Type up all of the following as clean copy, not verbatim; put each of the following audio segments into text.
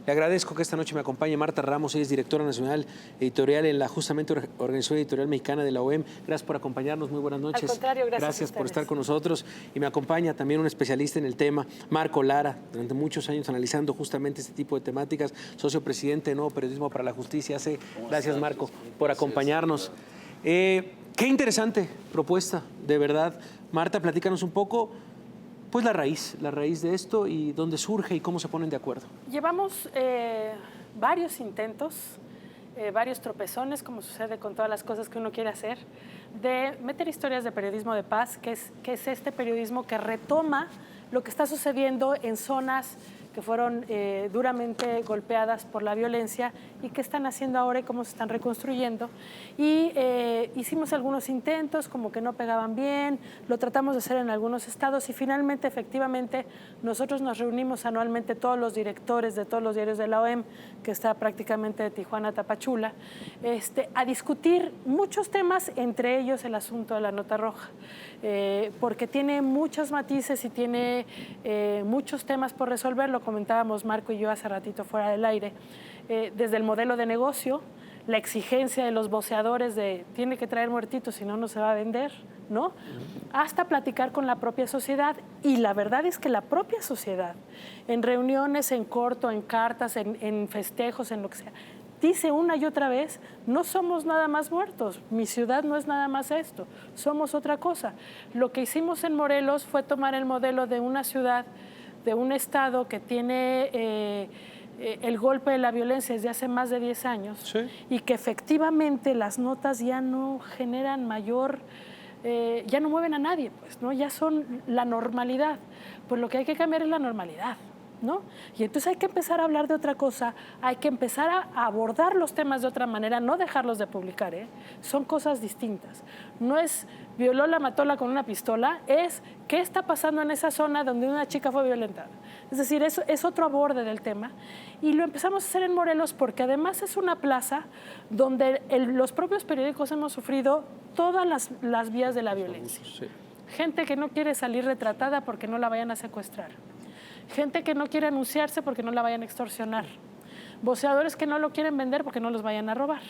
Le agradezco que esta noche me acompañe Marta Ramos, ella es directora nacional editorial en la justamente Organización Editorial Mexicana de la OEM. Gracias por acompañarnos, muy buenas noches. Al contrario, gracias por estar con nosotros. Y me acompaña también un especialista en el tema, Marco Lara, durante muchos años analizando justamente este tipo de temáticas, socio presidente de Nuevo Periodismo para la Justicia. Gracias, Marco, por acompañarnos. Qué interesante propuesta, de verdad. Marta, platícanos un poco, pues la raíz de esto y dónde surge y cómo se ponen de acuerdo. Llevamos varios intentos, varios tropezones, como sucede con todas las cosas que uno quiere hacer, de meter historias de periodismo de paz, que es este periodismo que retoma lo que está sucediendo en zonas que fueron duramente golpeadas por la violencia y qué están haciendo ahora y cómo se están reconstruyendo. Y hicimos algunos intentos, como que no pegaban bien, lo tratamos de hacer en algunos estados y finalmente, efectivamente, nosotros nos reunimos anualmente todos los directores de todos los diarios de la OEM, que está prácticamente de Tijuana a Tapachula, a discutir muchos temas, entre ellos el asunto de la nota roja, porque tiene muchos matices y tiene muchos temas por resolver. Lo comentábamos Marco y yo hace ratito fuera del aire, desde el modelo de negocio, la exigencia de los voceadores de tiene que traer muertitos, si no, no se va a vender, ¿no? Hasta platicar con la propia sociedad. Y la verdad es que la propia sociedad, en reuniones, en corto, en cartas, en festejos, en lo que sea, dice una y otra vez, no somos nada más muertos, mi ciudad no es nada más esto, somos otra cosa. Lo que hicimos en Morelos fue tomar el modelo de una ciudad, de un estado que tiene el golpe de la violencia desde hace más de 10 años, sí, y que efectivamente las notas ya no generan mayor, ya no mueven a nadie, pues, ¿no? Ya son la normalidad. Pues lo que hay que cambiar es la normalidad, ¿no? Y entonces hay que empezar a hablar de otra cosa, hay que empezar a abordar los temas de otra manera, no dejarlos de publicar, ¿eh? Son cosas distintas. No es violóla, matóla con una pistola, es qué está pasando en esa zona donde una chica fue violentada. Es decir, eso es otro aborde del tema. Y lo empezamos a hacer en Morelos porque además es una plaza donde los propios periódicos hemos sufrido todas las vías de la violencia. Sí. Gente que no quiere salir retratada porque no la vayan a secuestrar. Gente que no quiere anunciarse porque no la vayan a extorsionar. Voceadores que no lo quieren vender porque no los vayan a robar.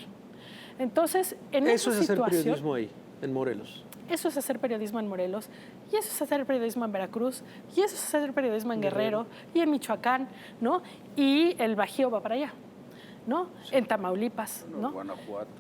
Entonces, en esa situación... Eso es hacer periodismo ahí, en Morelos. Eso es hacer periodismo en Morelos, y eso es hacer periodismo en Veracruz, y eso es hacer periodismo en Guerrero, y en Michoacán, ¿no? Y el Bajío va para allá, ¿no? Sí. En Tamaulipas, ¿no? Guanajuato.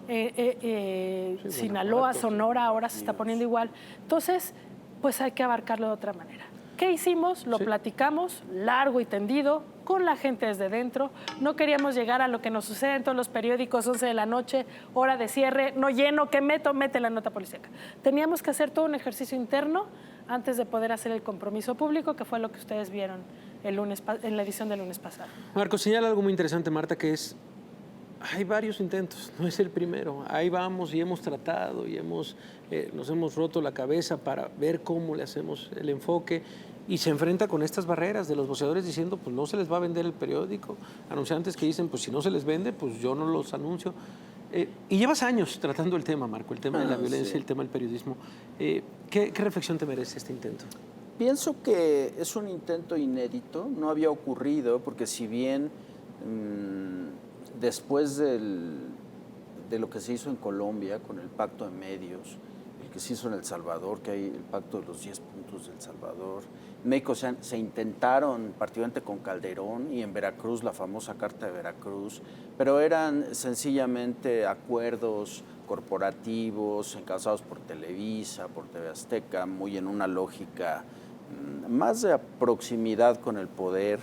Sinaloa, Guanajuato, Sonora, ahora se está poniendo igual. Entonces, pues hay que abarcarlo de otra manera. ¿Qué hicimos? Lo platicamos largo y tendido con la gente desde dentro. No queríamos llegar a lo que nos sucede en todos los periódicos, 11 de la noche, hora de cierre, no lleno, ¿qué meto? Mete la nota policíaca. Teníamos que hacer todo un ejercicio interno antes de poder hacer el compromiso público, que fue lo que ustedes vieron el lunes, en la edición del lunes pasado. Marco, señala algo muy interesante, Marta, que es, hay varios intentos, no es el primero. Ahí vamos y hemos tratado y nos hemos roto la cabeza para ver cómo le hacemos el enfoque. Y se enfrenta con estas barreras de los voceadores diciendo, pues no se les va a vender el periódico. Anunciantes que dicen, pues si no se les vende, pues yo no los anuncio. Y llevas años tratando el tema, Marco, el tema de la violencia, sí, el tema del periodismo. ¿Qué reflexión te merece este intento? Pienso que es un intento inédito, no había ocurrido, porque si bien después de lo que se hizo en Colombia con el Pacto de Medios, el que se hizo en El Salvador, que hay el Pacto de los 10 puntos del Salvador, en México se intentaron, particularmente con Calderón, y en Veracruz, la famosa Carta de Veracruz, pero eran sencillamente acuerdos corporativos encabezados por Televisa, por TV Azteca, muy en una lógica más de proximidad con el poder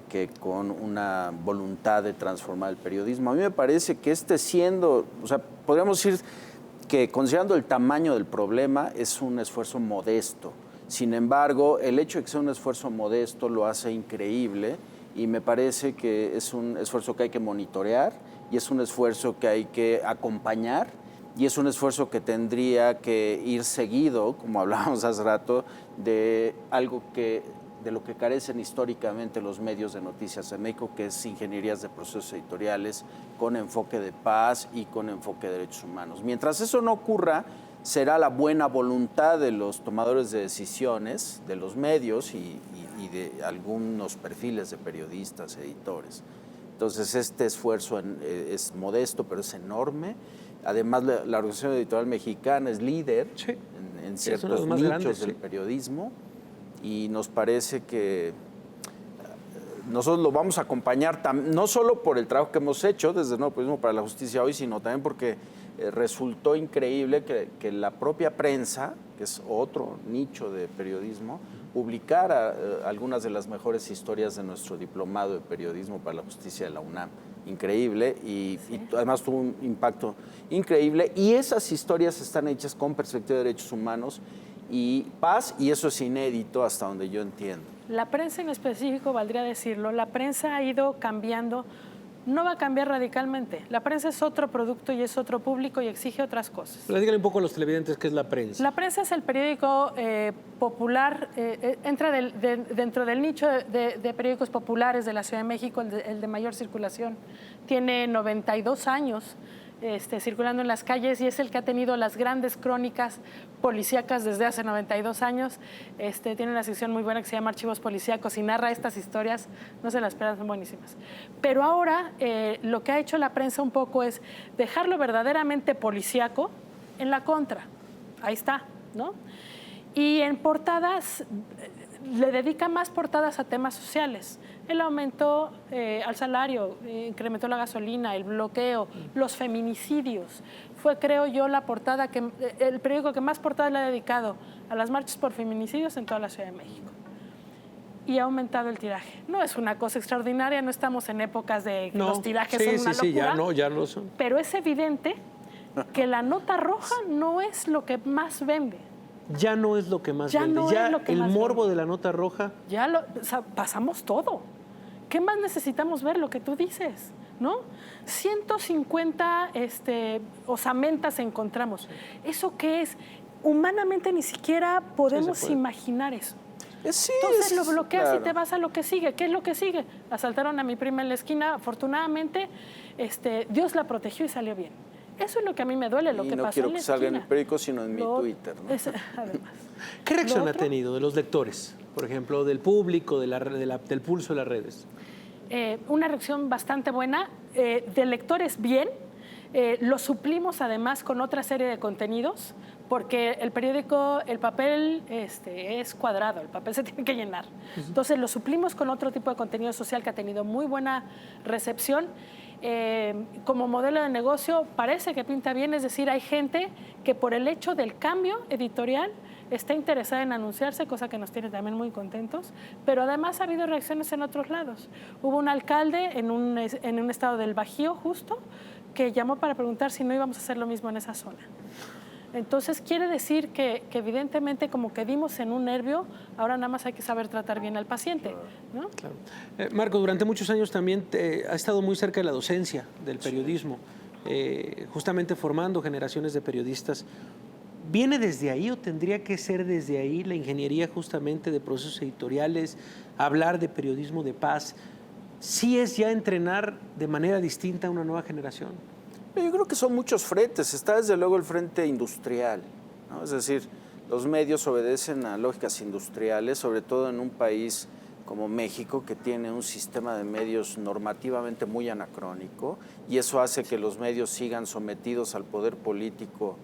que con una voluntad de transformar el periodismo. A mí me parece que podríamos decir que considerando el tamaño del problema es un esfuerzo modesto. Sin embargo, el hecho de que sea un esfuerzo modesto lo hace increíble y me parece que es un esfuerzo que hay que monitorear y es un esfuerzo que hay que acompañar y es un esfuerzo que tendría que ir seguido, como hablábamos hace rato, de algo de lo que carecen históricamente los medios de noticias en México, que es ingenierías de procesos editoriales con enfoque de paz y con enfoque de derechos humanos. Mientras eso no ocurra, será la buena voluntad de los tomadores de decisiones, de los medios y de algunos perfiles de periodistas, editores, Entonces, este esfuerzo es modesto, pero es enorme. Además, la Organización Editorial Mexicana es líder en ciertos nichos del periodismo, y nos parece que nosotros lo vamos a acompañar no solo por el trabajo que hemos hecho desde el Nuevo Periodismo para la Justicia hoy, sino también porque resultó increíble que la propia prensa, que es otro nicho de periodismo, publicara algunas de las mejores historias de nuestro diplomado de periodismo para la justicia de la UNAM. Increíble, y además tuvo un impacto increíble, y esas historias están hechas con perspectiva de derechos humanos y paz, y eso es inédito hasta donde yo entiendo. La prensa en específico, valdría decirlo, la prensa ha ido cambiando. No va a cambiar radicalmente. La prensa es otro producto y es otro público y exige otras cosas. Pero dígale un poco a los televidentes qué es la prensa. La prensa es el periódico popular, entra dentro del nicho de periódicos populares de la Ciudad de México, el de mayor circulación. Tiene 92 años circulando en las calles, y es el que ha tenido las grandes crónicas policíacas desde hace 92 años. Tiene una sección muy buena que se llama Archivos Policíacos y narra estas historias, no se las esperan, son buenísimas. Pero ahora lo que ha hecho la prensa un poco es dejarlo verdaderamente policíaco en la contra. Ahí está, ¿no? Y en portadas le dedica más portadas a temas sociales. El aumento al salario, incrementó la gasolina, el bloqueo, los feminicidios. Fue, creo yo, el periódico que más portadas le ha dedicado a las marchas por feminicidios en toda la Ciudad de México. Y ha aumentado el tiraje. No es una cosa extraordinaria, no estamos en épocas de que los tirajes son una locura. Ya no son. Pero es evidente que la nota roja no es lo que más vende. Ya no es lo que más vende. No ya es lo que el más morbo vende. de la nota roja. Pasamos todo. ¿Qué más necesitamos ver? Lo que tú dices, ¿no? 150 osamentas encontramos. ¿Eso qué es? Humanamente ni siquiera podemos imaginar eso. Entonces lo bloqueas, claro, y te vas a lo que sigue. ¿Qué es lo que sigue? Asaltaron a mi prima en la esquina. Afortunadamente, Dios la protegió y salió bien. Eso es lo que a mí me duele, lo que pasó en la esquina. No quiero que salga en el periódico, sino en mi Twitter, ¿no? Además. ¿Qué reacción ha tenido de los lectores, por ejemplo, del público, del pulso de las redes? Una reacción bastante buena. De lectores, bien. Lo suplimos además con otra serie de contenidos, porque el periódico, el papel es cuadrado, el papel se tiene que llenar. Entonces lo suplimos con otro tipo de contenido social que ha tenido muy buena recepción. Como modelo de negocio parece que pinta bien, es decir, hay gente que por el hecho del cambio editorial está interesada en anunciarse, cosa que nos tiene también muy contentos, pero además ha habido reacciones en otros lados. Hubo un alcalde en un estado del Bajío justo que llamó para preguntar si no íbamos a hacer lo mismo en esa zona. Entonces quiere decir que evidentemente como que dimos en un nervio, ahora nada más hay que saber tratar bien al paciente, ¿no? Claro. Marco, durante muchos años también ha estado muy cerca de la docencia del periodismo, justamente formando generaciones de periodistas. ¿Viene desde ahí o tendría que ser desde ahí la ingeniería justamente de procesos editoriales, hablar de periodismo de paz? ¿Sí es ya entrenar de manera distinta a una nueva generación? Yo creo que son muchos frentes. Está desde luego el frente industrial, ¿no? Es decir, los medios obedecen a lógicas industriales, sobre todo en un país como México, que tiene un sistema de medios normativamente muy anacrónico, y eso hace que los medios sigan sometidos al poder político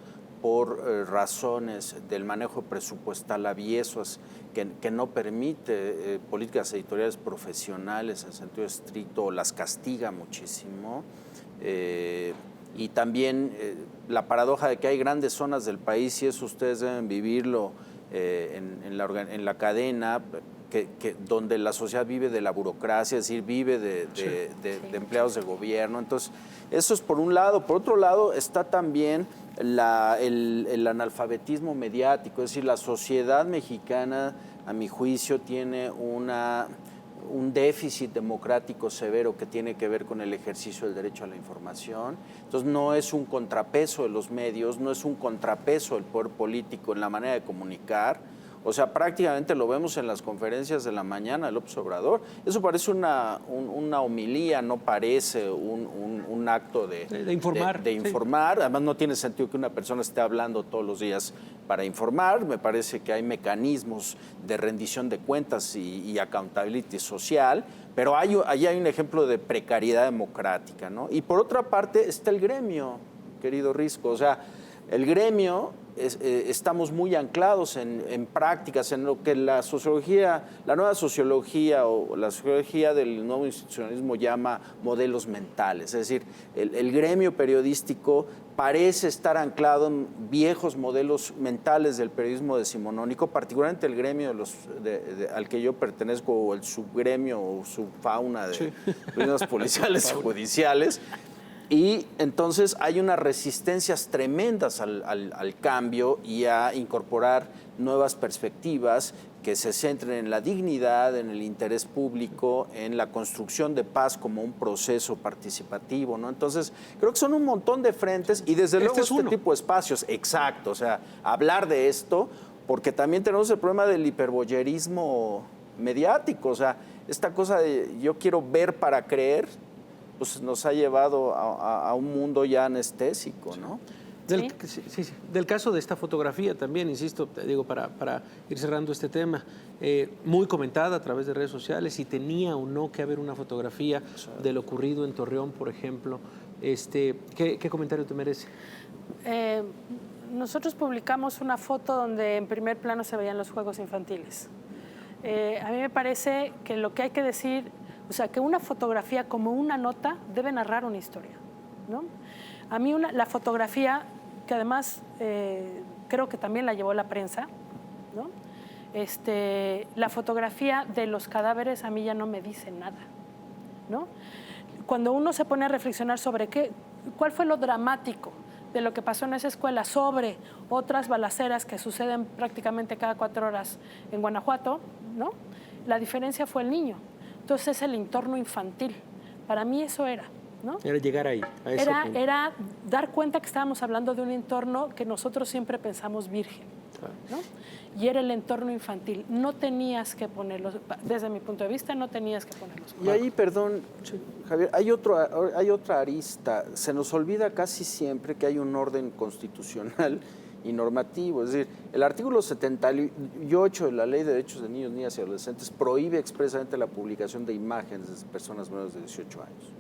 por razones del manejo presupuestal aviesos que no permite políticas editoriales profesionales en sentido estricto, o las castiga muchísimo. Y también la paradoja de que hay grandes zonas del país, y eso ustedes deben vivirlo en la cadena, donde la sociedad vive de la burocracia, es decir, vive de empleados de gobierno. Entonces, eso es por un lado. Por otro lado, está también el analfabetismo mediático, es decir, la sociedad mexicana, a mi juicio, tiene un déficit democrático severo que tiene que ver con el ejercicio del derecho a la información. Entonces, no es un contrapeso de los medios, no es un contrapeso del poder político en la manera de comunicar. O sea, prácticamente lo vemos en las conferencias de la mañana de López Obrador. Eso parece una homilía, no parece un acto de informar. De informar. Sí. Además, no tiene sentido que una persona esté hablando todos los días para informar. Me parece que hay mecanismos de rendición de cuentas y accountability social, Pero ahí hay un ejemplo de precariedad democrática, ¿no? Y por otra parte está el gremio, querido Risco. O sea, el gremio, estamos muy anclados en prácticas, en lo que la nueva sociología o la sociología del nuevo institucionalismo llama modelos mentales. Es decir, el gremio periodístico parece estar anclado en viejos modelos mentales del periodismo decimonónico, particularmente el gremio al que yo pertenezco, o el subgremio o subfauna de periodistas policiales y judiciales. Y entonces hay unas resistencias tremendas al cambio y a incorporar nuevas perspectivas que se centren en la dignidad, en el interés público, en la construcción de paz como un proceso participativo, ¿no? Entonces, creo que son un montón de frentes y desde luego este tipo de espacios, exacto, o sea, hablar de esto, porque también tenemos el problema del hiperboyerismo mediático, o sea, esta cosa de yo quiero ver para creer, pues nos ha llevado a un mundo ya anestésico, ¿no? Del caso de esta fotografía también, insisto, te digo, para ir cerrando este tema, muy comentada a través de redes sociales, si tenía o no que haber una fotografía de lo ocurrido en Torreón, por ejemplo. ¿Qué comentario te merece? Nosotros publicamos una foto donde en primer plano se veían los juegos infantiles. A mí me parece que lo que hay que decir, o sea, que una fotografía como una nota debe narrar una historia, ¿no? A mí la fotografía, que además creo que también la llevó la prensa, ¿no? La fotografía de los cadáveres a mí ya no me dice nada, ¿no? Cuando uno se pone a reflexionar sobre cuál fue lo dramático de lo que pasó en esa escuela sobre otras balaceras que suceden prácticamente cada 4 horas en Guanajuato, ¿no? La diferencia fue el niño. Entonces es el entorno infantil. Para mí eso era, ¿no? Era llegar ahí. Era dar cuenta que estábamos hablando de un entorno que nosotros siempre pensamos virgen, ¿no? Y era el entorno infantil. No tenías que ponerlos, desde mi punto de vista, no tenías que ponerlos. Y ahí, perdón, Javier, hay otra arista. Se nos olvida casi siempre que hay un orden constitucional y normativo. Es decir, el artículo 78 de la Ley de Derechos de Niños, Niñas y Adolescentes prohíbe expresamente la publicación de imágenes de personas menores de 18 años.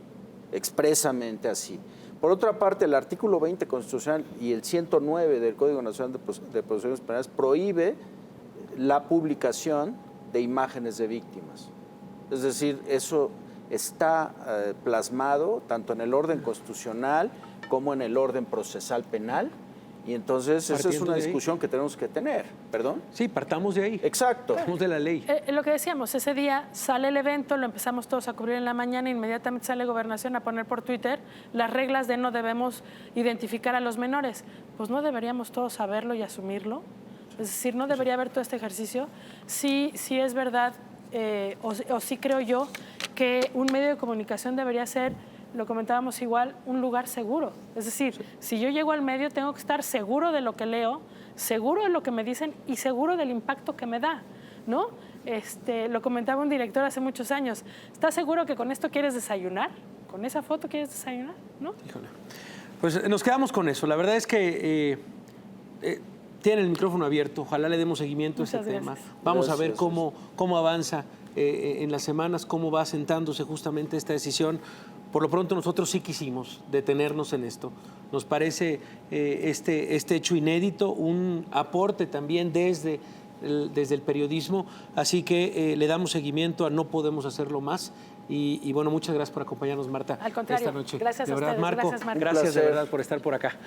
Expresamente así. Por otra parte, el artículo 20 constitucional y el 109 del Código Nacional de Procedimientos Penales prohíbe la publicación de imágenes de víctimas. Es decir, eso está plasmado tanto en el orden constitucional como en el orden procesal penal. Y entonces esa es una discusión que tenemos que tener, ¿perdón? Sí, partamos de ahí. Exacto. Partamos de la ley. Lo que decíamos, ese día sale el evento, lo empezamos todos a cubrir en la mañana, inmediatamente sale Gobernación a poner por Twitter las reglas de no debemos identificar a los menores. Pues no deberíamos todos saberlo y asumirlo. Es decir, no debería haber todo este ejercicio. Sí es verdad, o sí creo yo, que un medio de comunicación debería ser, lo comentábamos igual, un lugar seguro. Es decir, si yo llego al medio tengo que estar seguro de lo que leo, seguro de lo que me dicen y seguro del impacto que me da, ¿no? Lo comentaba un director hace muchos años. ¿Estás seguro que con esto quieres desayunar? ¿Con esa foto quieres desayunar? ¿No? Híjole. Pues nos quedamos con eso. La verdad es que tiene el micrófono abierto. Ojalá le demos seguimiento a ese tema. Vamos a ver cómo avanza en las semanas, cómo va asentándose justamente esta decisión. Por lo pronto nosotros sí quisimos detenernos en esto. Nos parece este hecho inédito, un aporte también desde el periodismo, así que le damos seguimiento a No Podemos Hacerlo Más. Y bueno, muchas gracias por acompañarnos, Marta. Al contrario, esta noche. Gracias de a verdad, ustedes. Marco, Gracias, Marco. gracias de verdad por estar por acá.